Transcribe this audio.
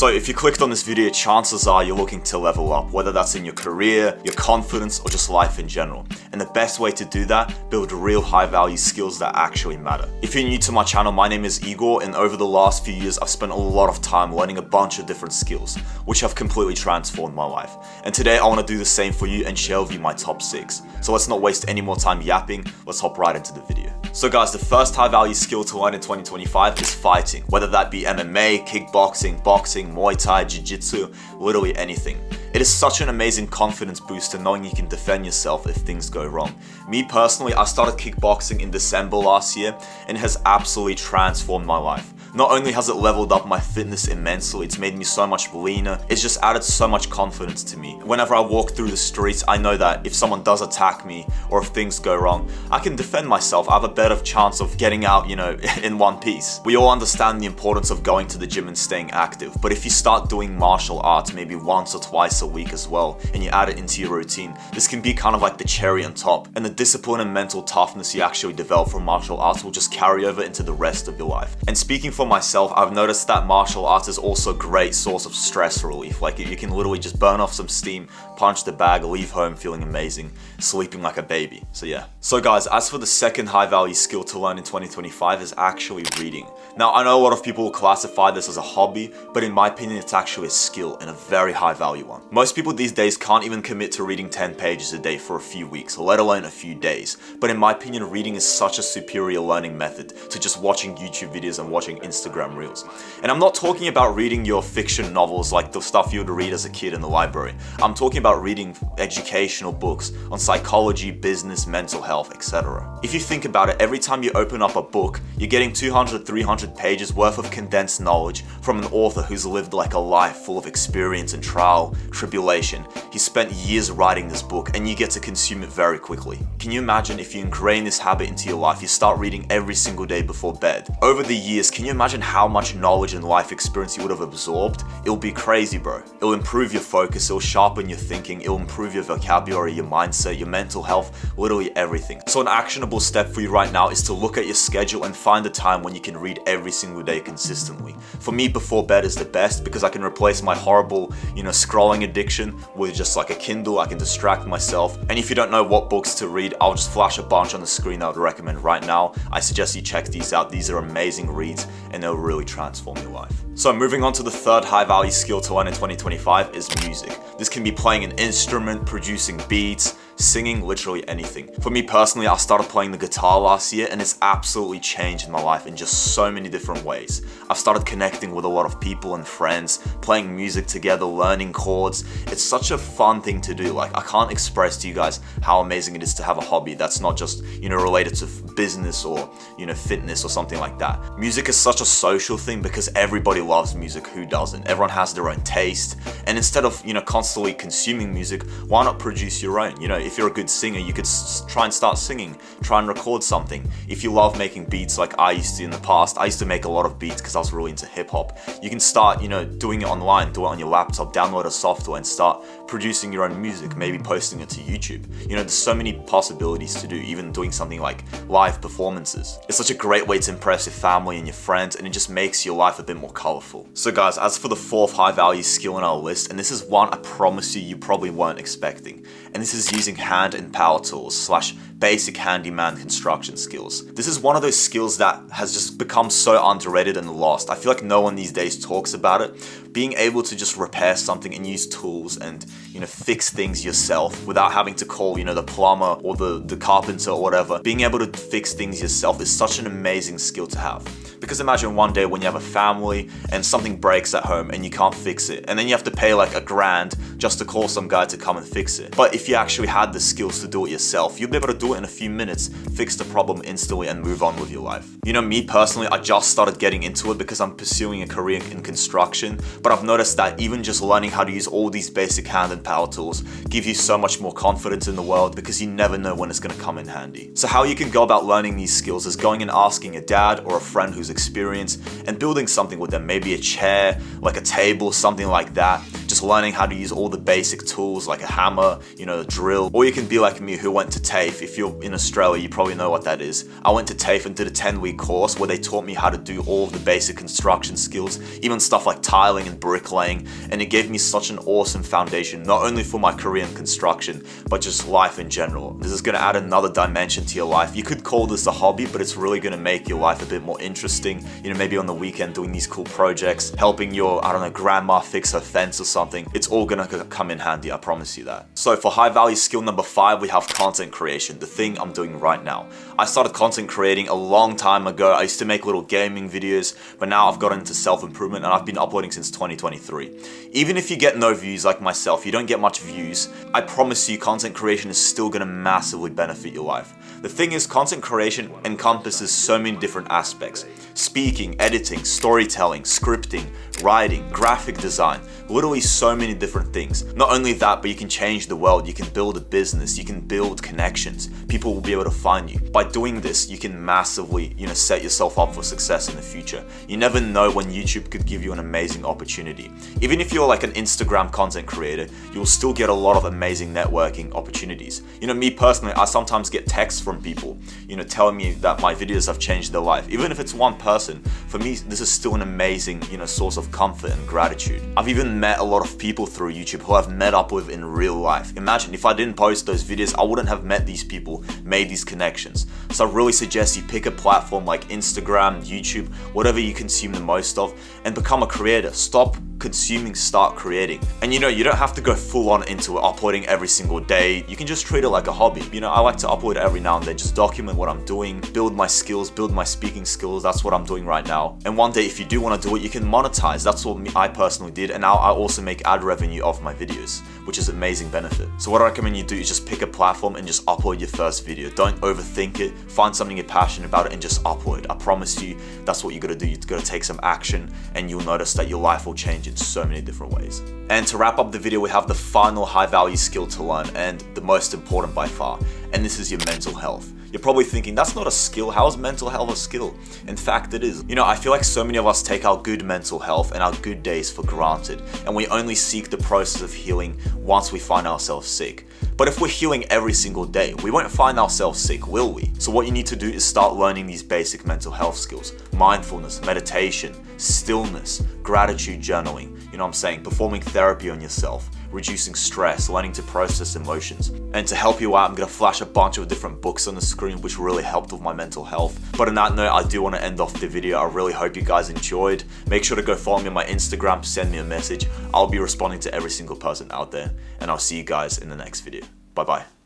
So if you clicked on this video, chances are you're looking to level up, whether that's in your career, your confidence, or just life in general. And the best way to do that, build real high value skills that actually matter. If you're new to my channel, my name is Igor, and over the last few years, I've spent a lot of time learning a bunch of different skills, which have completely transformed my life. And today I want to do the same for you and share with you my top 6. So let's not waste any more time yapping, let's hop right into the video. So guys, the first high value skill to learn in 2025 is fighting, whether that be MMA, kickboxing, boxing, Muay Thai, Jiu-Jitsu, literally anything. It is such an amazing confidence booster knowing you can defend yourself if things go wrong. Me personally, I started kickboxing in December last year and it has absolutely transformed my life. Not only has it leveled up my fitness immensely, it's made me so much leaner, it's just added so much confidence to me. Whenever I walk through the streets, I know that if someone does attack me or if things go wrong, I can defend myself. I have a better chance of getting out, in one piece. We all understand the importance of going to the gym and staying active, but if you start doing martial arts maybe once or twice a week as well, and you add it into your routine, this can be kind of like the cherry on top, and the discipline and mental toughness you actually develop from martial arts will just carry over into the rest of your life. And speaking for myself, I've noticed that martial arts is also a great source of stress relief. Like you can literally just burn off some steam, punch the bag, leave home feeling amazing, sleeping like a baby. So yeah. So guys, as for the second high value skill to learn in 2025 is actually reading. Now I know a lot of people will classify this as a hobby, but in my opinion it's actually a skill and a very high value one. Most people these days can't even commit to reading 10 pages a day for a few weeks, let alone a few days. But in my opinion, reading is such a superior learning method to just watching YouTube videos and watching Instagram reels. And I'm not talking about reading your fiction novels like the stuff you would read as a kid in the library. I'm talking about reading educational books on psychology, business, mental health, etc. If you think about it, every time you open up a book, you're getting 200-300 pages worth of condensed knowledge from an author who's lived like a life full of experience and trial, tribulation. He spent years writing this book and you get to consume it very quickly. Can you imagine if you ingrain this habit into your life, you start reading every single day before bed? Over the years, can you imagine how much knowledge and life experience you would have absorbed? It'll be crazy, bro. It'll improve your focus, it'll sharpen your thinking, it'll improve your vocabulary, your mindset, your mental health, literally everything. So an actionable step for you right now is to look at your schedule and find a time when you can read every single day consistently. For me, before bed is the best because I can replace my horrible, scrolling addiction with just like a Kindle. I can distract myself. And if you don't know what books to read, I'll just flash a bunch on the screen I would recommend right now. I suggest you check these out. These are amazing reads and they'll really transform your life. So moving on to the third high value skill to learn in 2025 is music. This can be playing an instrument, producing beats, singing, literally anything. For me personally, I started playing the guitar last year and it's absolutely changed my life in just so many different ways. I've started connecting with a lot of people and friends, playing music together, learning chords. It's such a fun thing to do. Like I can't express to you guys how amazing it is to have a hobby that's not just, related to business or, fitness or something like that. Music is such a social thing because everybody loves music. Who doesn't? Everyone has their own taste. And instead of, constantly consuming music, why not produce your own? If you're a good singer, you could try and start singing, try and record something. If you love making beats like I used to in the past, I used to make a lot of beats because I was really into hip hop. You can start, doing it online, do it on your laptop, download a software and start producing your own music, maybe posting it to YouTube. There's so many possibilities to do, even doing something like live performances. It's such a great way to impress your family and your friends, and it just makes your life a bit more colorful. So guys, as for the fourth high value skill on our list, and this is one I promise you probably weren't expecting, and this is using hand and power tools / basic handyman construction skills. This is one of those skills that has just become so underrated and lost. I feel like no one these days talks about it. Being able to just repair something and use tools and fix things yourself without having to call the plumber or the carpenter or whatever. Being able to fix things yourself is such an amazing skill to have. Because imagine one day when you have a family and something breaks at home and you can't fix it, and then you have to pay like $1,000 just to call some guy to come and fix it. But if you actually had the skills to do it yourself, you'll be able to do it in a few minutes, fix the problem instantly and move on with your life. Me personally, I just started getting into it because I'm pursuing a career in construction, but I've noticed that even just learning how to use all these basic hand and power tools give you so much more confidence in the world because you never know when it's going to come in handy. So how you can go about learning these skills is going and asking a dad or a friend who's experienced and building something with them, maybe a chair, like a table, something like that. just learning how to use all the basic tools like a hammer, a drill. Or you can be like me who went to TAFE. If you're in Australia, you probably know what that is. I went to TAFE and did a 10-week course where they taught me how to do all of the basic construction skills, even stuff like tiling and bricklaying, and it gave me such an awesome foundation, not only for my career in construction, but just life in general. This is going to add another dimension to your life. You could call this a hobby, but it's really going to make your life a bit more interesting. Maybe on the weekend doing these cool projects, helping your, grandma fix her fence or something. It's all going to come in handy, I promise you that. So for high value skill number 5, we have content creation, the thing I'm doing right now. I started content creating a long time ago. I used to make little gaming videos, but now I've gotten into self-improvement and I've been uploading since 2023. Even if you get no views like myself, you don't get much views, I promise you content creation is still going to massively benefit your life. The thing is, content creation encompasses so many different aspects. Speaking, editing, storytelling, scripting, writing, graphic design, literally so many different things. Not only that, but you can change the world, you can build a business, you can build connections, people will be able to find you. By doing this, you can massively, set yourself up for success in the future. You never know when YouTube could give you an amazing opportunity. Even if you're like an Instagram content creator, you'll still get a lot of amazing networking opportunities. Me personally, I sometimes get texts from people, telling me that my videos have changed their life. Even if it's one person, for me, this is still an amazing, source of comfort and gratitude. I've even met a lot of people through YouTube who I've met up with in real life. Imagine if I didn't post those videos, I wouldn't have met these people, made these connections. So I really suggest you pick a platform like Instagram, YouTube, whatever you consume the most of, and become a creator. Stop consuming, start creating. And you don't have to go full on into uploading every single day. You can just treat it like a hobby. I like to upload every now and then, just document what I'm doing, build my skills, build my speaking skills. That's what I'm doing right now. And one day, if you do want to do it, you can monetize. That's what I personally did. And now I also make ad revenue off my videos, which is an amazing benefit. So what I recommend you do is just pick a platform and just upload your first video. Don't overthink it. Find something you're passionate about and just upload. I promise you, that's what you gotta do. You gotta take some action and you'll notice that your life will change in so many different ways. And to wrap up the video, we have the final high value skill to learn, and the most important by far, and this is your mental health. You're probably thinking, that's not a skill. How is mental health a skill? In fact, it is. I feel like so many of us take our good mental health and our good days for granted, and we only seek the process of healing once we find ourselves sick. But if we're healing every single day, we won't find ourselves sick, will we? So what you need to do is start learning these basic mental health skills. Mindfulness, meditation, stillness, gratitude journaling, performing therapy on yourself, reducing stress, learning to process emotions. And to help you out, I'm going to flash a bunch of different books on the screen which really helped with my mental health. But on that note, I do want to end off the video. I really hope you guys enjoyed. Make sure to go follow me on my Instagram, send me a message. I'll be responding to every single person out there. And I'll see you guys in the next video. Bye bye.